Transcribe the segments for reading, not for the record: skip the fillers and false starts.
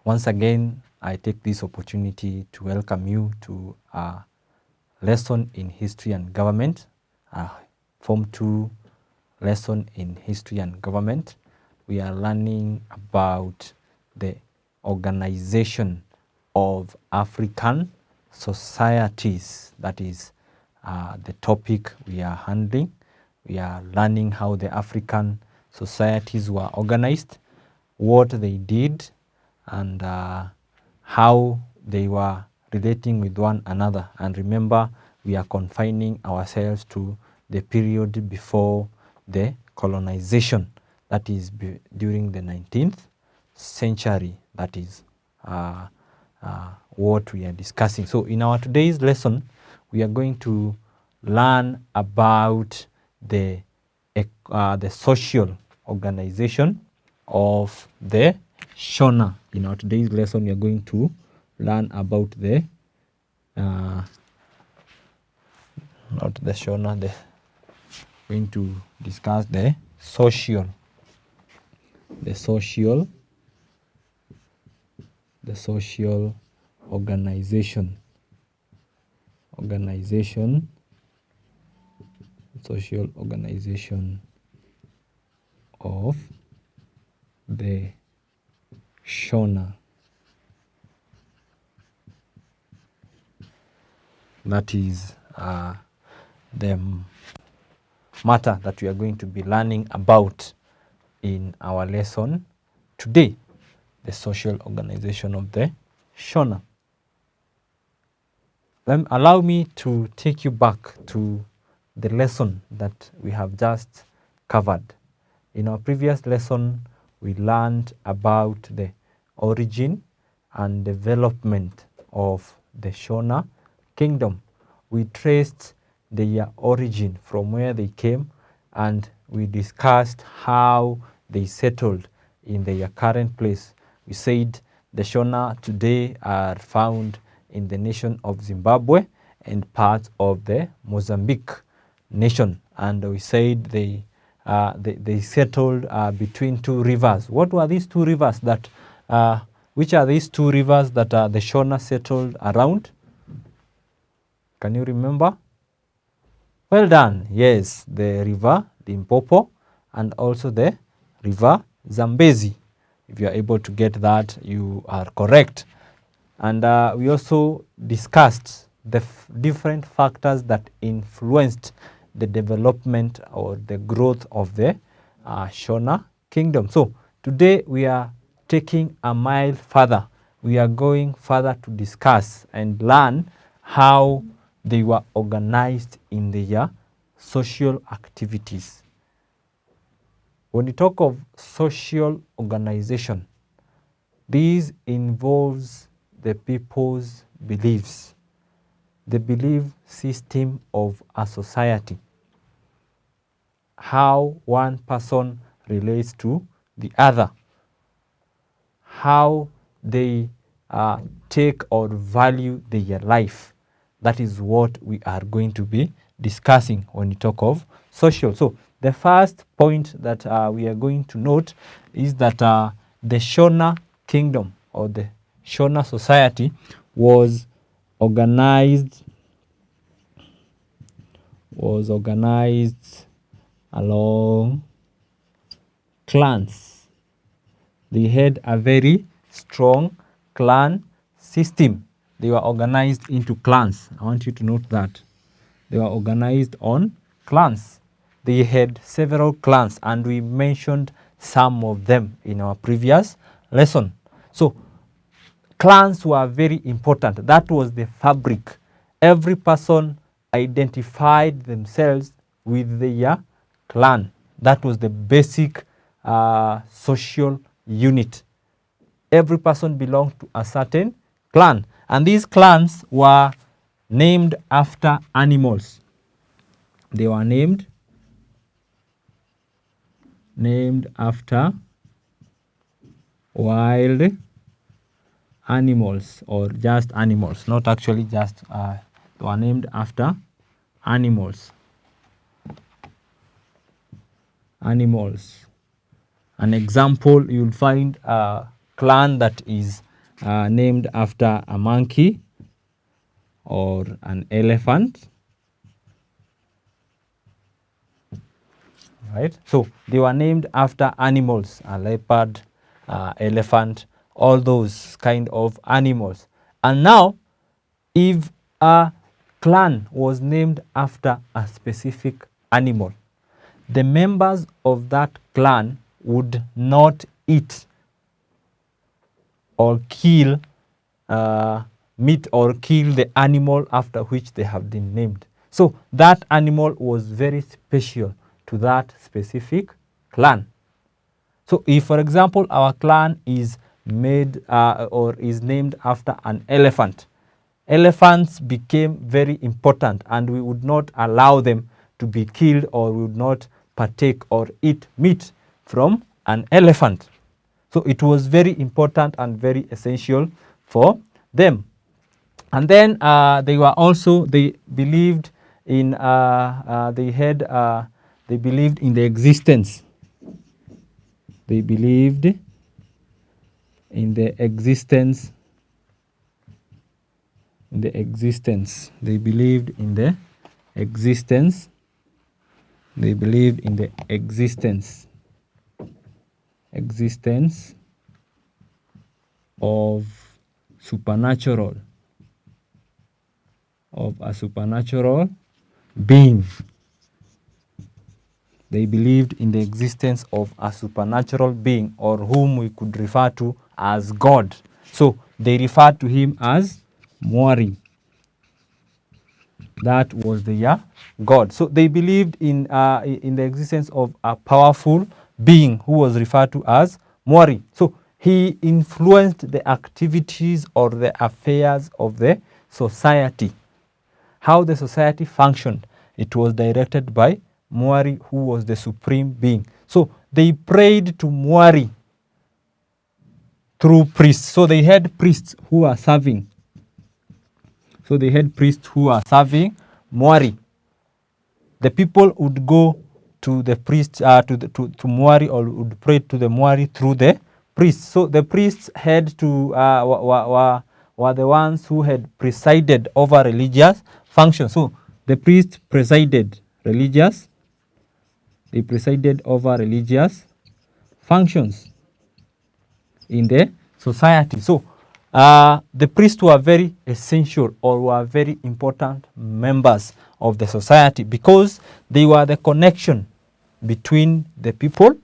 Once again, I take this opportunity to welcome you to a lesson in history and government, Form 2 lesson in history and government. We are learning about the organization of African societies. That is the topic we are handling. We are learning how the African societies were organized, what they did, and how they were relating with one another. And remember, we are confining ourselves to the period before the colonization, that is during the 19th century. That is what we are discussing. So in our today's lesson, we are going to learn about the social organization of the Shona. In our today's lesson, we are going to learn about the not the Shona. Going to discuss the social organization of the Shona. That is the matter that we are going to be learning about in our lesson today, the social organization of the Shona. Allow me to take you back to the lesson that we have just covered. In our previous lesson, we learned about the origin and development of the Shona Kingdom. We traced their origin from where they came, and we discussed how they settled in their current place. We said the Shona today are found in the nation of Zimbabwe and parts of the Mozambique nation, and we said they settled between two rivers. What were these two rivers that? Which are these two rivers that the Shona settled around? Can you remember? Well done. Yes, the river Limpopo and also the river Zambezi. If you are able to get that, you are correct. And we also discussed the different factors that influenced the development or the growth of the Shona Kingdom. So today we are taking a mile further. We are going further to discuss and learn how they were organized in their social activities. When we talk of social organization, this involves the people's beliefs, the belief system of a society, how one person relates to the other, how they take or value their life. That is what we are going to be discussing when we talk of social. So the first point that we are going to note is that the Shona Kingdom or the Shona Society was organized along clans. They had a very strong clan system. They were organized into clans. I want you to note that. They were organized on clans. They had several clans, and we mentioned some of them in our previous lesson. So clans were very important. That was the fabric. Every person identified themselves with their clan. That was the basic social unit. Every person belonged to a certain clan, and these clans were named after animals. They were named after wild animals, or just animals, not actually just they were named after animals. An example, you'll find a clan that is named after a monkey or an elephant, right? So they were named after animals, a leopard, elephant, all those kind of animals. And now, if a clan was named after a specific animal, the members of that clan would not eat or kill meat or kill the animal after which they have been named. So that animal was very special to that specific clan. So if, for example, our clan is made or is named after an elephant, elephants became very important and we would not allow them to be killed, or we would not partake or eat meat from an elephant. So it was very important and very essential for them. And then they were also, they believed in, they believed in the existence. They believed in the existence, They believed in the existence. They believed in the existence of supernatural, of a supernatural being. They believed in the existence of a supernatural being, or whom we could refer to as God. So they referred to him as Mwari. That was their God. So they believed in the existence of a powerful being who was referred to as Mwari. So he influenced the activities or the affairs of the society. How the society functioned, it was directed by Mwari, who was the supreme being. So they prayed to Mwari through priests. So they had priests who are serving. So they had priests who are serving Mwari. The people would go to the priest, to Mwari, or would pray to the Mwari through the priests. So the priests had to were the ones who had presided over religious functions. So the priests presided religious. They presided over religious functions in the society. So the priests were very essential, or were very important members of the society, because they were the connection between the people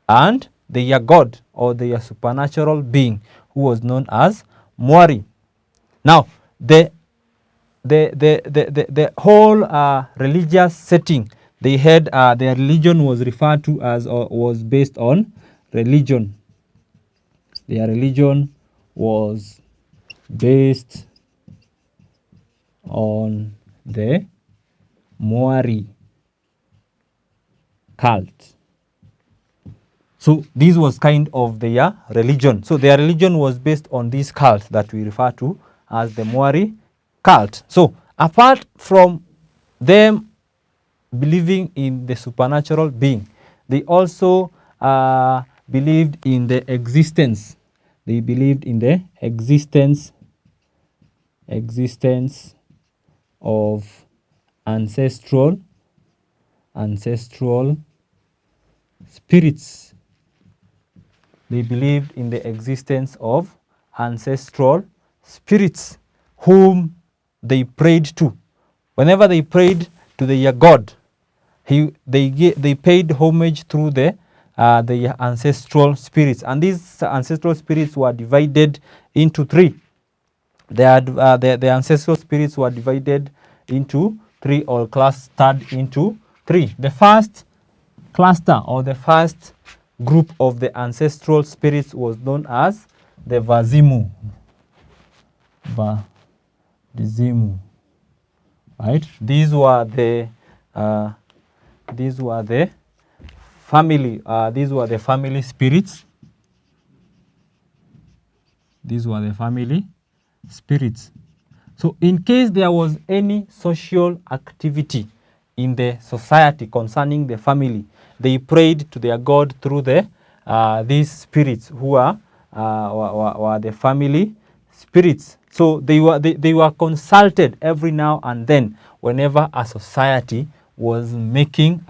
and their God, or their supernatural being, who was known as Mwari. Now, the whole religious setting they had, their religion was referred to as, or was based on religion. Their religion was based on the Mwari cult. So this was kind of their religion. So their religion was based on this cult that we refer to as the Mwari cult. So apart from them believing in the supernatural being, they also believed in the existence. They believed in the existence of ancestral spirits. They believed in the existence of ancestral spirits whom they prayed to. Whenever they prayed to their God, they paid homage through the ancestral spirits. And these ancestral spirits were divided into three. The ancestral spirits were divided into three, or clustered into three. The first cluster, or the first group of the ancestral spirits, was known as the Vazimu. Right? These were the family. These were the family spirits. These were the family spirits. So in case there was any social activity in the society concerning the family, they prayed to their God through the these spirits who were the family spirits. So they were consulted every now and then whenever a society was making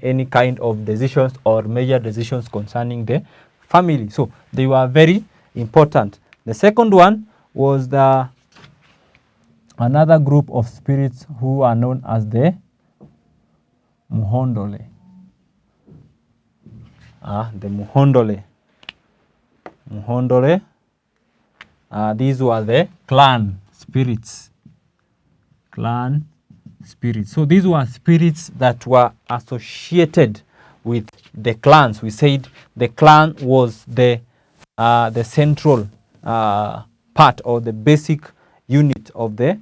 any kind of decisions or major decisions concerning the family. So they were very important. The second one was another group of spirits who are known as the Muhondole. The Muhondole. Muhondole. These were the clan spirits. Clan spirits. So these were spirits that were associated with the clans. We said the clan was the central part or the basic unit of the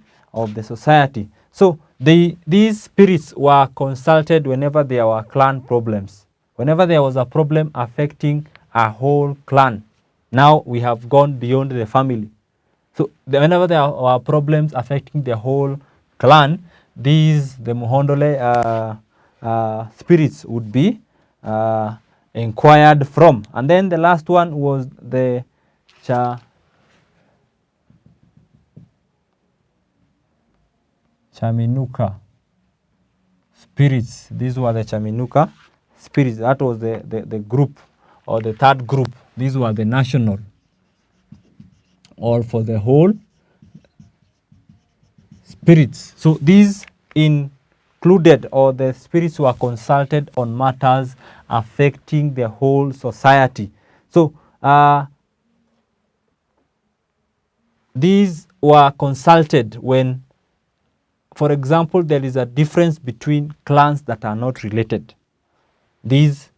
society. So these spirits were consulted whenever there were clan problems. Whenever there was a problem affecting a whole clan. Now we have gone beyond the family. So whenever there are problems affecting the whole clan, the Muhondole spirits would be inquired from. And then the last one was the Chaminuka spirits. These were the Chaminuka spirits. That was the group or the third group. These were the national or for the whole spirits. So these included, or the spirits were consulted on matters affecting the whole society. So these were consulted when, for example, there is a difference between clans that are not related. These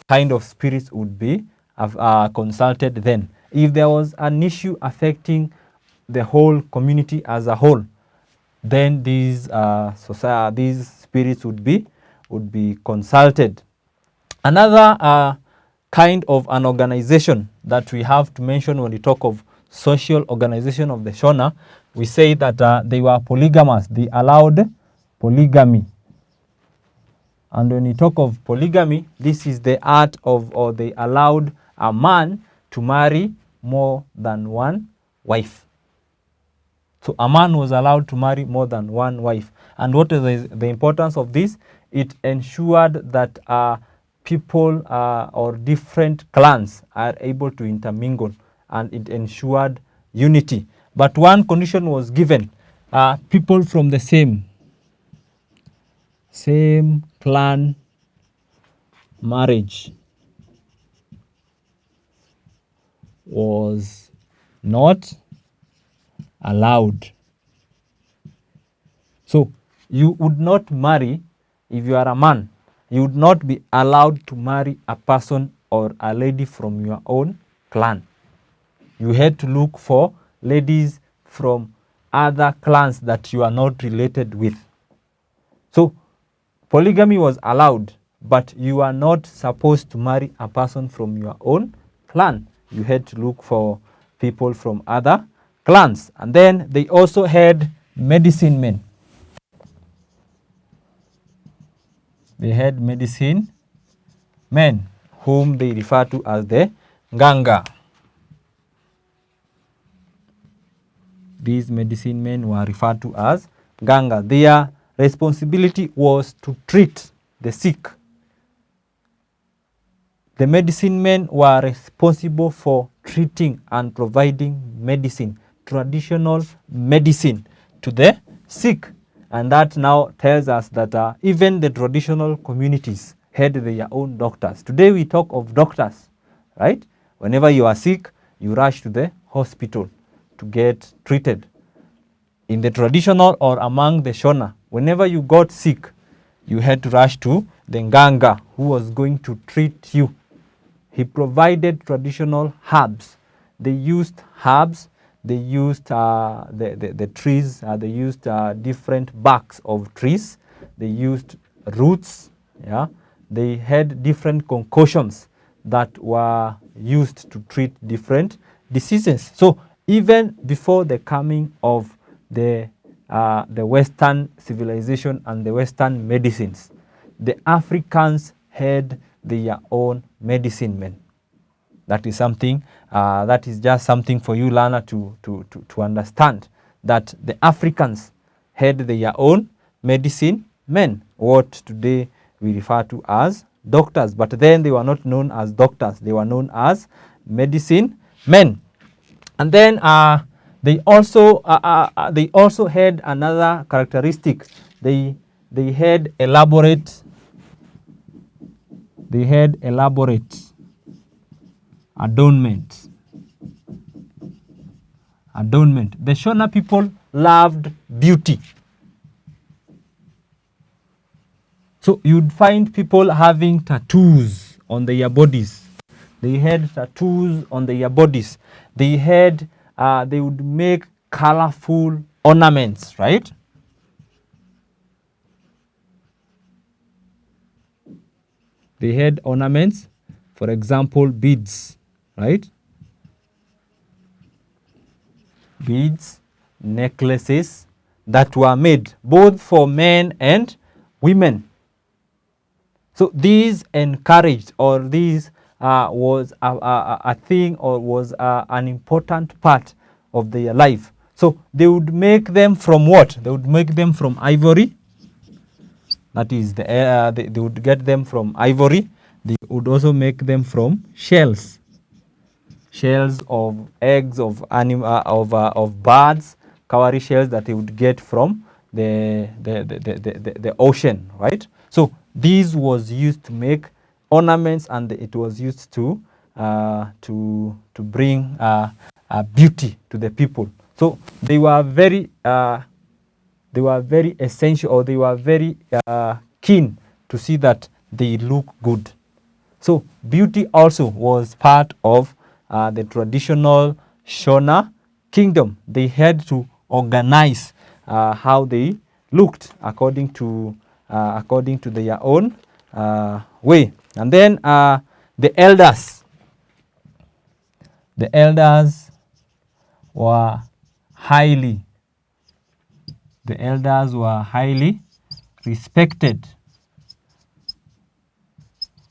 kind of spirits would be consulted then. If there was an issue affecting the whole community as a whole, then these spirits would be consulted. Another kind of an organization that we have to mention when we talk of social organization of the Shona, we say that they were polygamous. They allowed polygamy. And when we talk of polygamy, this is the art of, or they allowed a man to marry more than one wife. So a man was allowed to marry more than one wife. And what is the importance of this? It ensured that people or different clans are able to intermingle, and it ensured unity. But one condition was given: people from the same clan marriage was not allowed. So you would not marry, if you are a man, you would not be allowed to marry a person or a lady from your own clan. You had to look for ladies from other clans that you are not related with. So polygamy was allowed, but you are not supposed to marry a person from your own clan. You had to look for people from other clans. And then they also had medicine men. They had medicine men, whom they refer to as the Nganga. These medicine men were referred to as Nganga. Their responsibility was to treat the sick. The medicine men were responsible for treating and providing medicine, traditional medicine, to the sick. And that now tells us that even the traditional communities had their own doctors. Today we talk of doctors, right? Whenever you are sick, you rush to the hospital to get treated. In the traditional or among the Shona, whenever you got sick, you had to rush to the Nganga, who was going to treat you. He provided traditional herbs. They used herbs, they used the trees, they used different barks of trees, they used roots, yeah. They had different concoctions that were used to treat different diseases. So even before the coming of the Western civilization and the Western medicines, the Africans had their own medicine men. That is something, that is just something for you learner to understand, that the Africans had their own medicine men, what today we refer to as doctors. But then they were not known as doctors, they were known as medicine men. And then they also had another characteristic. They had elaborate adornment. The Shona people loved beauty. So you'd find people having tattoos on their bodies. They had tattoos on their bodies. They would make colorful ornaments, right? They had ornaments, for example, beads, right? Beads, necklaces that were made both for men and women. So these encouraged, or these was a thing, or was an important part of their life. So they would make them from what? They would make them from ivory. That is, they would get them from ivory. They would also make them from shells of eggs of birds, cowrie shells that they would get from the ocean, right? So this was used to make ornaments, and it was used to bring beauty to the people. So they were very essential, or they were very keen to see that they look good. So beauty also was part of the traditional Shona kingdom. They had to organize how they looked according to their own way. And then the elders were highly respected.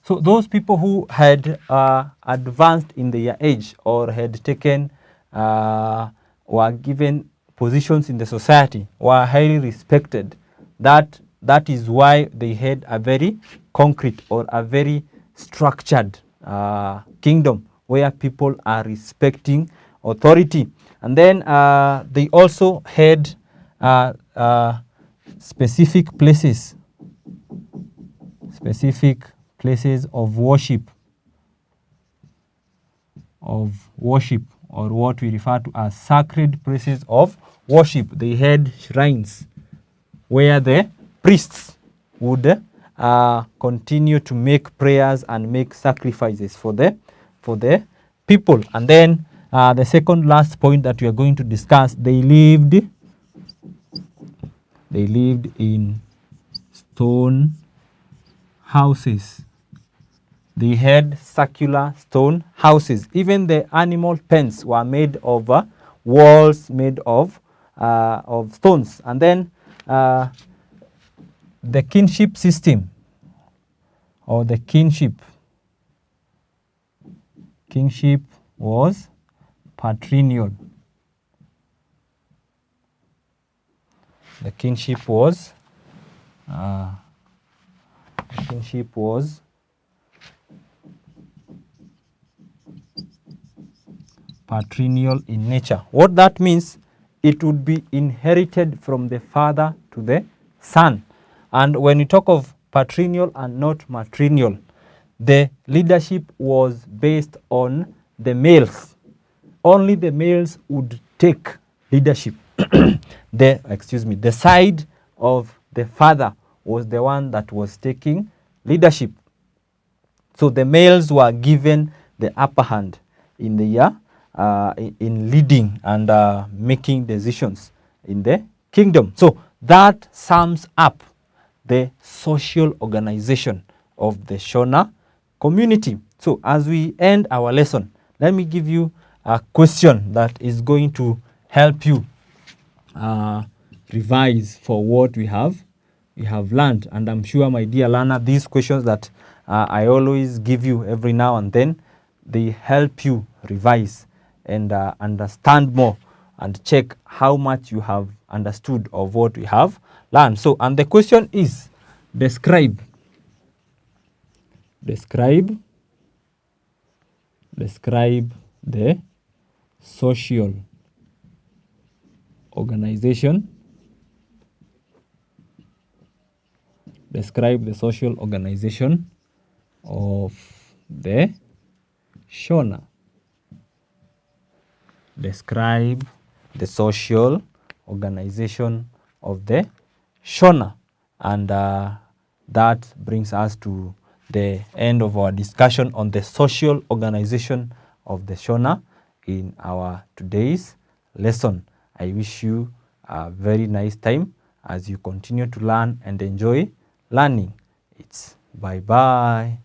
So those people who had advanced in their age, or had taken, were given positions in the society, were highly respected. That is why they had a very concrete, or a very structured kingdom, where people are respecting authority. And then they also had specific places of worship, or what we refer to as sacred places of worship. They had shrines where the priests would continue to make prayers and make sacrifices for the people. And then the second last point that we are going to discuss, they lived in stone houses. They had circular stone houses. Even the animal pens were made of walls made of stones. And then the kinship system, or the kinship was patrilineal. The kinship was patrilineal in nature. What that means, it would be inherited from the father to the son. And when you talk of patrilineal and not matrilineal, the leadership was based on the males. Only the males would take leadership. The side of the father was the one that was taking leadership. So the males were given the upper hand in the in leading and making decisions in the kingdom. So that sums up the social organization of the Shona community. So as we end our lesson, let me give you a question that is going to help you revise for what we have you have learned. And I'm sure, my dear learner, these questions that I always give you every now and then, they help you revise and understand more and check how much you have understood of what we have learned. So, and the question is, describe the social organization. Describe the social organization of the Shona. Describe the social organization of the Shona. And that brings us to the end of our discussion on the social organization of the Shona in our today's lesson. I wish you a very nice time as you continue to learn and enjoy learning. It's bye-bye.